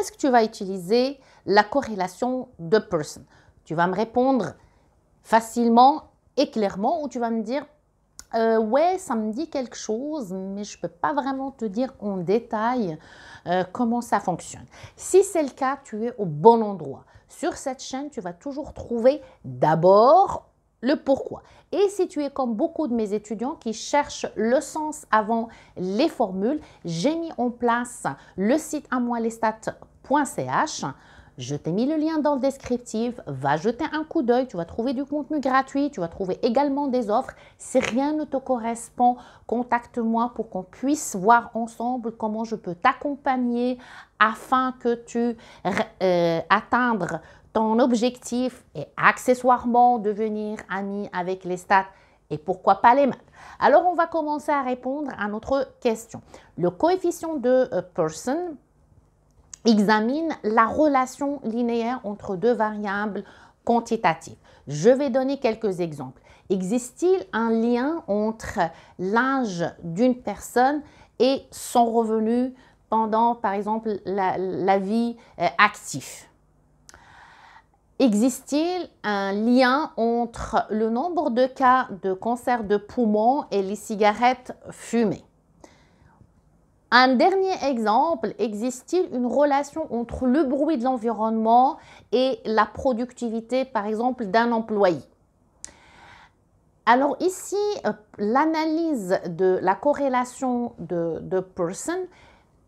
est-ce que tu vas utiliser la corrélation de person? Tu vas me répondre facilement et clairement, ou tu vas me dire ouais, ça me dit quelque chose, mais je ne peux pas vraiment te dire en détail comment ça fonctionne. Si c'est le cas, tu es au bon endroit. Sur cette chaîne, tu vas toujours trouver d'abord le pourquoi. Et si tu es comme beaucoup de mes étudiants qui cherchent le sens avant les formules, j'ai mis en place le site amoilestat.ch. Je t'ai mis le lien dans le descriptif, va jeter un coup d'œil, tu vas trouver du contenu gratuit, tu vas trouver également des offres. Si rien ne te correspond, contacte-moi pour qu'on puisse voir ensemble comment je peux t'accompagner afin que tu atteindre ton objectif et accessoirement devenir ami avec les stats et pourquoi pas les maths. Alors, on va commencer à répondre à notre question. Le coefficient de person examine la relation linéaire entre deux variables quantitatives. Je vais donner quelques exemples. Existe-t-il un lien entre l'âge d'une personne et son revenu pendant, par exemple, la vie active? Existe-t-il un lien entre le nombre de cas de cancer de poumon et les cigarettes fumées? Un dernier exemple, existe-t-il une relation entre le bruit de l'environnement et la productivité, par exemple, d'un employé? Alors ici, l'analyse de la corrélation de person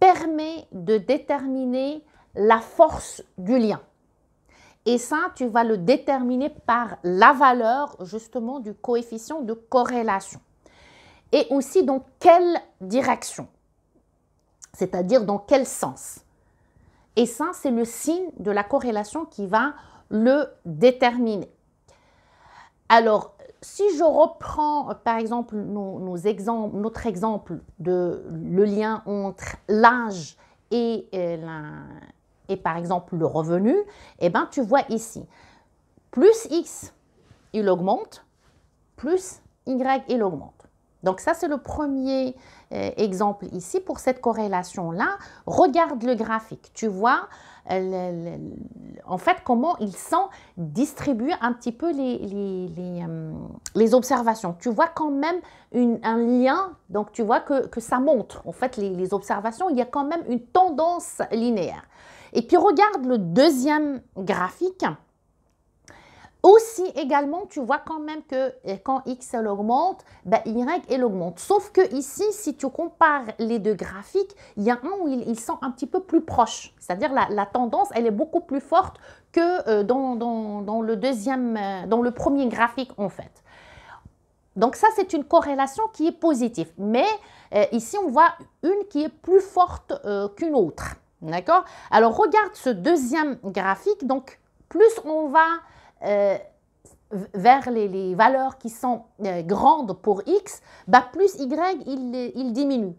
permet de déterminer la force du lien. Et ça, tu vas le déterminer par la valeur justement du coefficient de corrélation. Et aussi dans quelle direction? C'est-à-dire dans quel sens. Et ça, c'est le signe de la corrélation qui va le déterminer. Alors, si je reprends par exemple notre exemple de le lien entre l'âge et par exemple le revenu, eh bien, tu vois ici, plus X, il augmente, plus Y, il augmente. Donc ça, c'est le premier exemple ici pour cette corrélation-là. Regarde le graphique. Tu vois en fait comment ils sont distribués un petit peu les observations. Tu vois quand même un lien, donc tu vois que ça montre. En fait, les observations, il y a quand même une tendance linéaire. Et puis regarde le deuxième graphique. Aussi également, tu vois quand même que quand X elle augmente, ben Y elle augmente. Sauf que ici, si tu compares les deux graphiques, il y a un où ils sont un petit peu plus proches. C'est-à-dire la tendance, elle est beaucoup plus forte que dans le premier graphique en fait. Donc ça, c'est une corrélation qui est positive. Mais ici, on voit une qui est plus forte qu'une autre. D'accord? Alors, regarde ce deuxième graphique. Donc, plus on va vers les valeurs qui sont grandes pour X, bah plus Y, il diminue.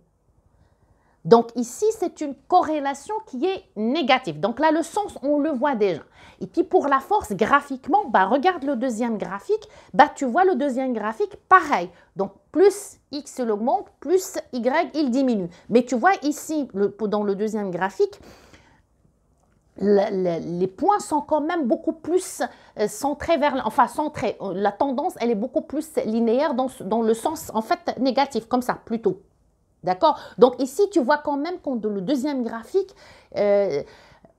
Donc ici, c'est une corrélation qui est négative. Donc là, le sens, on le voit déjà. Et puis pour la force, graphiquement, bah, regarde le deuxième graphique, bah, tu vois le deuxième graphique, pareil. Donc plus X, il augmente, plus Y, il diminue. Mais tu vois ici, dans le deuxième graphique, les points sont quand même beaucoup plus centrés vers, enfin centrés, la tendance elle est beaucoup plus linéaire dans le sens en fait négatif, comme ça plutôt. D'accord? Donc ici tu vois quand même que dans le deuxième graphique,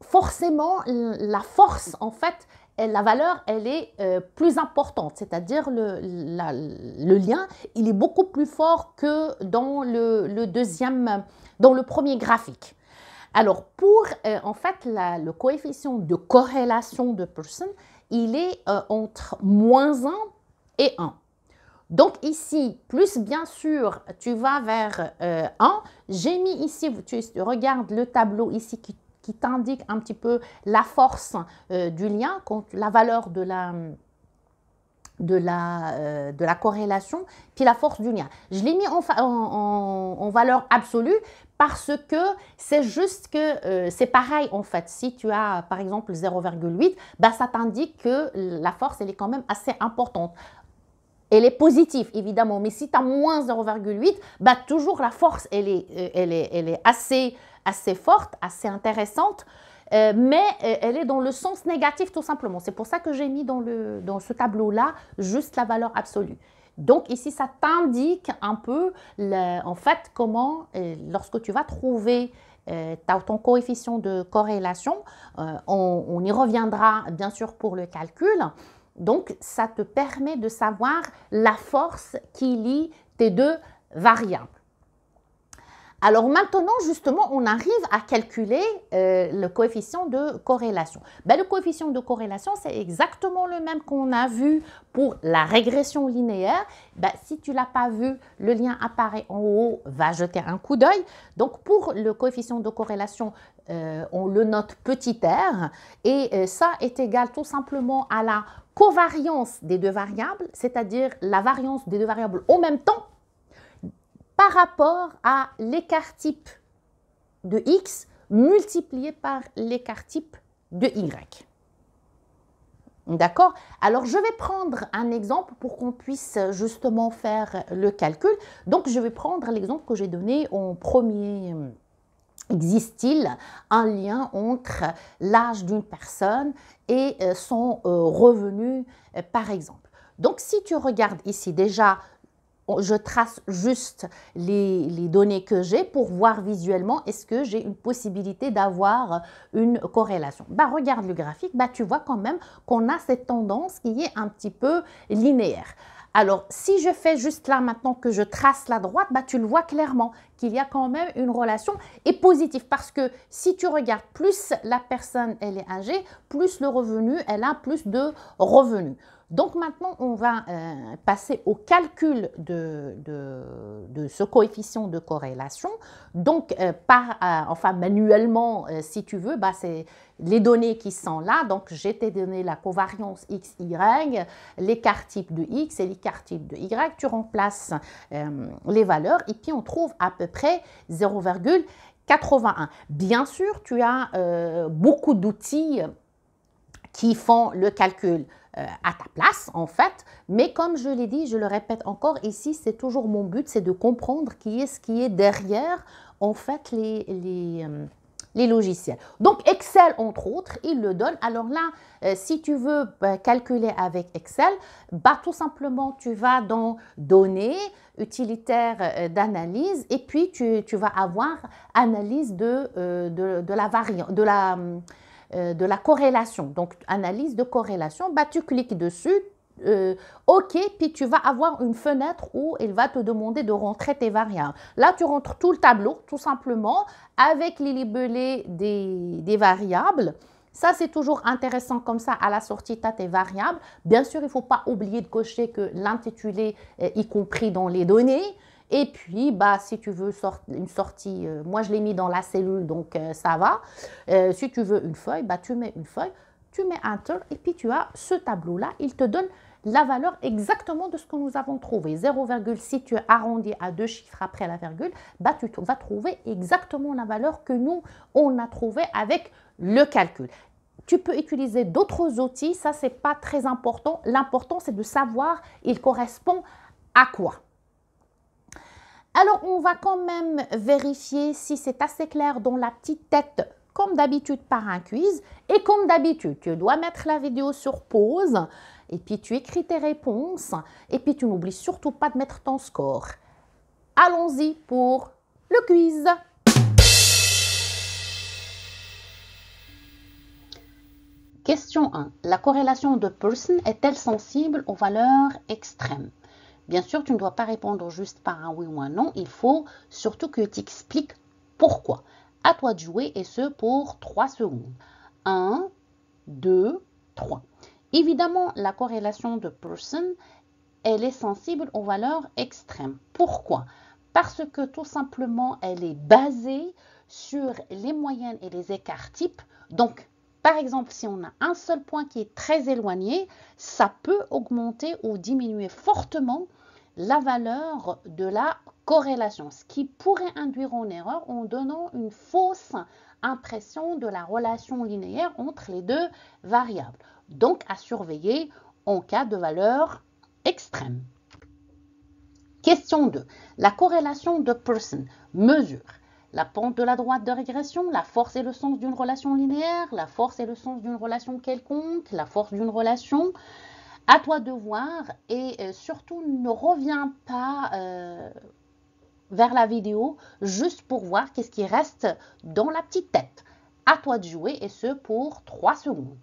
forcément la force en fait, la valeur elle est plus importante, c'est-à-dire le lien il est beaucoup plus fort que dans dans le premier graphique. Alors, pour en fait le coefficient de corrélation de person, il est entre -1 et 1. Donc ici, plus bien sûr, tu vas vers 1. J'ai mis ici, tu regardes le tableau ici qui t'indique un petit peu la force du lien, la valeur de la corrélation, puis la force du lien. Je l'ai mis en valeur absolue parce que c'est juste que c'est pareil en fait. Si tu as par exemple 0,8, bah, ça t'indique que la force elle est quand même assez importante. Elle est positive évidemment, mais si tu as moins 0,8, bah, toujours la force elle est assez forte, assez intéressante. mais elle est dans le sens négatif tout simplement. C'est pour ça que j'ai mis dans ce tableau-là juste la valeur absolue. Donc ici, ça t'indique un peu, en fait, comment, lorsque tu vas trouver ton coefficient de corrélation, on y reviendra bien sûr pour le calcul. Donc, ça te permet de savoir la force qui lie tes deux variables. Alors maintenant, justement, on arrive à calculer le coefficient de corrélation. Ben, le coefficient de corrélation, c'est exactement le même qu'on a vu pour la régression linéaire. Ben, si tu ne l'as pas vu, le lien apparaît en haut, va jeter un coup d'œil. Donc, pour le coefficient de corrélation, on le note petit r et ça est égal tout simplement à la covariance des deux variables, c'est-à-dire la variance des deux variables en même temps, par rapport à l'écart type de x multiplié par l'écart type de y. D'accord? Alors, je vais prendre un exemple pour qu'on puisse justement faire le calcul. Donc, je vais prendre l'exemple que j'ai donné en premier. Existe-t-il un lien entre l'âge d'une personne et son revenu, par exemple? Donc, si tu regardes ici déjà, je trace juste les données que j'ai pour voir visuellement est-ce que j'ai une possibilité d'avoir une corrélation. Bah, regarde le graphique, bah, tu vois quand même qu'on a cette tendance qui est un petit peu linéaire. Alors, si je fais juste là maintenant que je trace la droite, bah, tu le vois clairement qu'il y a quand même une relation et positive parce que si tu regardes plus la personne elle est âgée, plus le revenu, elle a plus de revenus. Donc maintenant, on va passer au calcul de ce coefficient de corrélation. Donc, enfin manuellement, si tu veux, bah, c'est les données qui sont là. Donc, j'ai donné la covariance x, y, l'écart type de x et l'écart type de y. Tu remplaces les valeurs et puis on trouve à peu près 0,81. Bien sûr, tu as beaucoup d'outils qui font le calcul à ta place, en fait. Mais comme je l'ai dit, je le répète encore, ici, c'est toujours mon but, c'est de comprendre ce qui est derrière, en fait, les logiciels. Donc, Excel, entre autres, il le donne. Alors là, si tu veux calculer avec Excel, bah, tout simplement, tu vas dans Données, utilitaire d'analyse, et puis tu vas avoir analyse de la variante, de la corrélation. Donc, analyse de corrélation, bah, tu cliques dessus, OK, puis tu vas avoir une fenêtre où il va te demander de rentrer tes variables. Là, tu rentres tout le tableau, tout simplement, avec les libellés des variables. Ça, c'est toujours intéressant comme ça, à la sortie, tu as tes variables. Bien sûr, il ne faut pas oublier de cocher que l'intitulé est y compris dans les données. Et puis, bah, si tu veux une sortie, moi je l'ai mis dans la cellule, donc ça va. Si tu veux une feuille, bah, tu mets une feuille, tu mets Enter, et puis tu as ce tableau-là. Il te donne la valeur exactement de ce que nous avons trouvé. 0, si tu arrondis à 2 chiffres après la virgule, bah, tu vas trouver exactement la valeur que nous, on a trouvée avec le calcul. Tu peux utiliser d'autres outils, ça, ce n'est pas très important. L'important, c'est de savoir il correspond à quoi. Alors, on va quand même vérifier si c'est assez clair dans la petite tête, comme d'habitude par un quiz. Et comme d'habitude, tu dois mettre la vidéo sur pause et puis tu écris tes réponses et puis tu n'oublies surtout pas de mettre ton score. Allons-y pour le quiz. Question 1. La corrélation de Pearson est-elle sensible aux valeurs extrêmes? Bien sûr, tu ne dois pas répondre juste par un oui ou un non. Il faut surtout que tu expliques pourquoi. À toi de jouer et ce pour 3 secondes. 1, 2, 3. Évidemment, la corrélation de Pearson, elle est sensible aux valeurs extrêmes. Pourquoi? Parce que tout simplement, elle est basée sur les moyennes et les écarts types. Donc, par exemple, si on a un seul point qui est très éloigné, ça peut augmenter ou diminuer fortement la valeur de la corrélation, ce qui pourrait induire en erreur en donnant une fausse impression de la relation linéaire entre les deux variables. Donc, à surveiller en cas de valeur extrême. Question 2. La corrélation de Pearson mesure la pente de la droite de régression, la force et le sens d'une relation linéaire, la force et le sens d'une relation quelconque, la force d'une relation. À toi de voir et surtout ne reviens pas vers la vidéo juste pour voir qu'est-ce qui reste dans la petite tête. À toi de jouer et ce pour 3 secondes.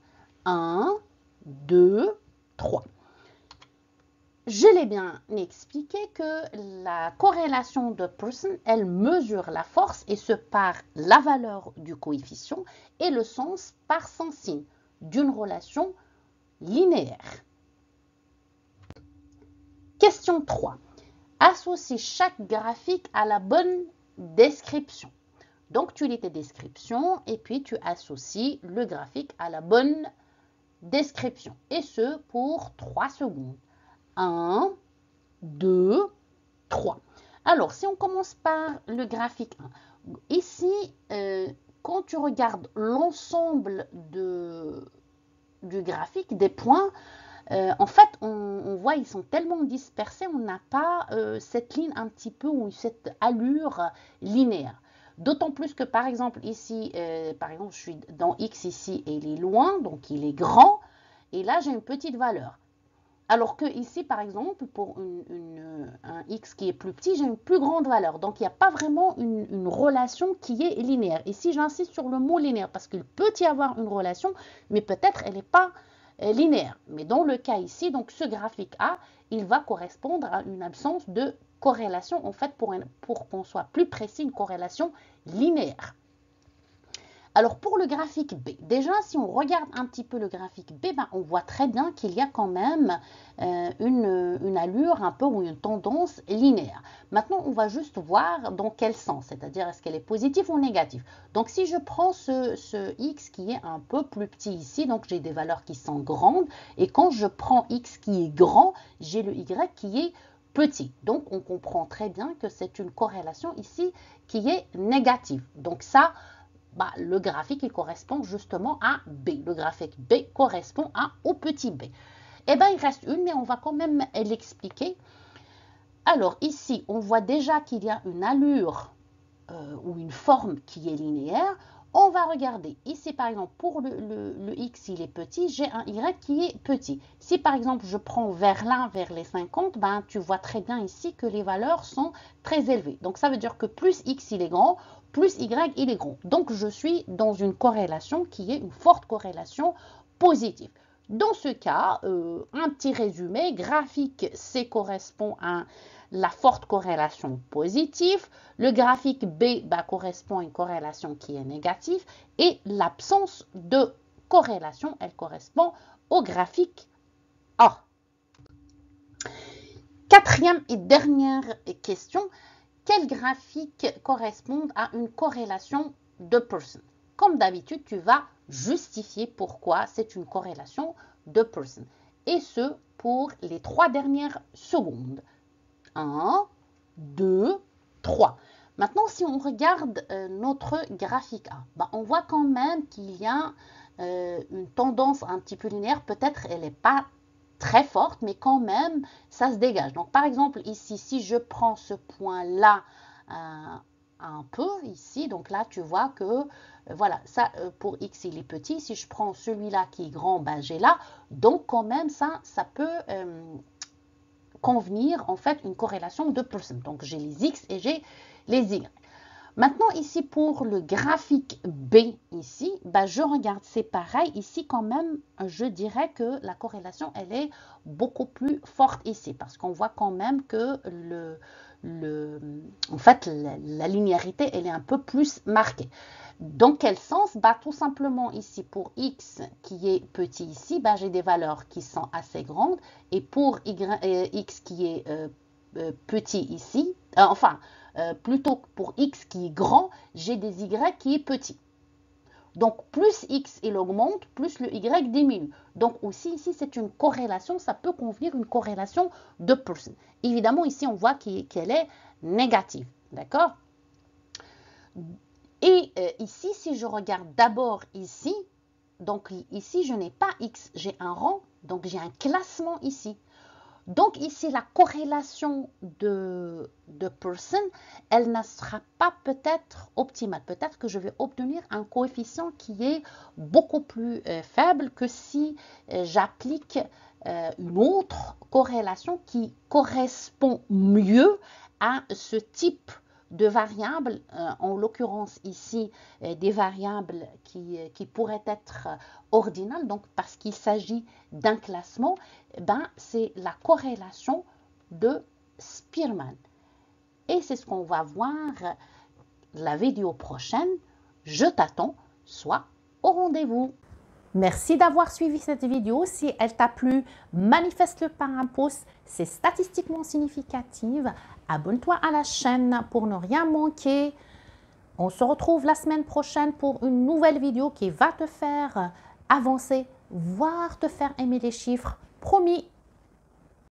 1, 2, 3. Je l'ai bien expliqué que la corrélation de Pearson, elle mesure la force et ce par la valeur du coefficient et le sens par son signe d'une relation linéaire. Question 3. Associe chaque graphique à la bonne description. Donc, tu lis tes descriptions et puis tu associes le graphique à la bonne description. Et ce, pour 3 secondes. 1, 2, 3. Alors, si on commence par le graphique 1, ici, quand tu regardes l'ensemble du graphique, des points, en fait, on voit ils sont tellement dispersés, on n'a pas cette ligne un petit peu ou cette allure linéaire. D'autant plus que par exemple ici, par exemple je suis dans X ici et il est loin, donc il est grand, et là j'ai une petite valeur. Alors que ici par exemple pour un X qui est plus petit, j'ai une plus grande valeur. Donc il n'y a pas vraiment une relation qui est linéaire. Ici j'insiste sur le mot linéaire parce qu'il peut y avoir une relation, mais peut-être elle n'est pas linéaire. Mais dans le cas ici, donc ce graphique A, il va correspondre à une absence de corrélation, en fait, pour qu'on soit plus précis, une corrélation linéaire. Alors pour le graphique B, déjà si on regarde un petit peu le graphique B, ben, on voit très bien qu'il y a quand même une allure un peu ou une tendance linéaire. Maintenant on va juste voir dans quel sens, c'est-à-dire est-ce qu'elle est positive ou négative. Donc si je prends ce X qui est un peu plus petit ici, donc j'ai des valeurs qui sont grandes, et quand je prends X qui est grand, j'ai le Y qui est petit. Donc on comprend très bien que c'est une corrélation ici qui est négative. Donc ça, bah, le graphique il correspond justement à B. Le graphique B correspond au petit b. Eh bien, il reste une, mais on va quand même l'expliquer. Alors ici, on voit déjà qu'il y a une allure ou une forme qui est linéaire. On va regarder ici par exemple pour le X il est petit, j'ai un Y qui est petit. Si par exemple je prends vers là, vers les 50, ben, tu vois très bien ici que les valeurs sont très élevées. Donc ça veut dire que plus X il est grand, plus Y il est grand. Donc je suis dans une corrélation qui est une forte corrélation positive. Dans ce cas, un petit résumé, graphique C correspond à la forte corrélation positive, le graphique B correspond à une corrélation qui est négative et l'absence de corrélation, elle correspond au graphique A. Quatrième et dernière question, quels graphiques correspondent à une corrélation de Pearson? Comme d'habitude, tu vas justifier pourquoi c'est une corrélation de Pearson. Et ce, pour les 3 dernières secondes. 1, 2, 3. Maintenant, si on regarde notre graphique A, on voit quand même qu'il y a une tendance un petit peu linéaire. Peut-être elle n'est pas très forte, mais quand même, ça se dégage. Donc, par exemple, ici, si je prends ce point-là un peu ici, donc là, tu vois que, voilà, ça, pour X, il est petit. Si je prends celui-là qui est grand, j'ai là. Donc, quand même, ça peut convenir en fait une corrélation de Pearson. Donc j'ai les X et j'ai les Y. Maintenant ici pour le graphique B ici, je regarde, c'est pareil. Ici quand même, je dirais que la corrélation elle est beaucoup plus forte ici parce qu'on voit quand même que en fait la linéarité elle est un peu plus marquée. Dans quel sens? Tout simplement ici pour X qui est petit ici, j'ai des valeurs qui sont assez grandes et pour X qui est petit ici, plutôt pour X qui est grand, j'ai des Y qui est petit. Donc plus X il augmente, plus le Y diminue. Donc aussi ici c'est une corrélation, ça peut convenir une corrélation de Pearson. Évidemment ici on voit qu'elle est négative, d'accord? Et ici si je regarde d'abord ici, donc ici je n'ai pas X, j'ai un rang, donc j'ai un classement ici. Donc ici, la corrélation de Pearson, elle ne sera pas peut-être optimale. Peut-être que je vais obtenir un coefficient qui est beaucoup plus faible que si j'applique une autre corrélation qui correspond mieux à ce type de variables, en l'occurrence ici des variables qui pourraient être ordinales, donc parce qu'il s'agit d'un classement, ben, c'est la corrélation de Spearman. Et c'est ce qu'on va voir la vidéo prochaine. Je t'attends, sois au rendez-vous. Merci d'avoir suivi cette vidéo. Si elle t'a plu, manifeste-le par un pouce. C'est statistiquement significatif. Abonne-toi à la chaîne pour ne rien manquer. On se retrouve la semaine prochaine pour une nouvelle vidéo qui va te faire avancer, voire te faire aimer les chiffres. Promis.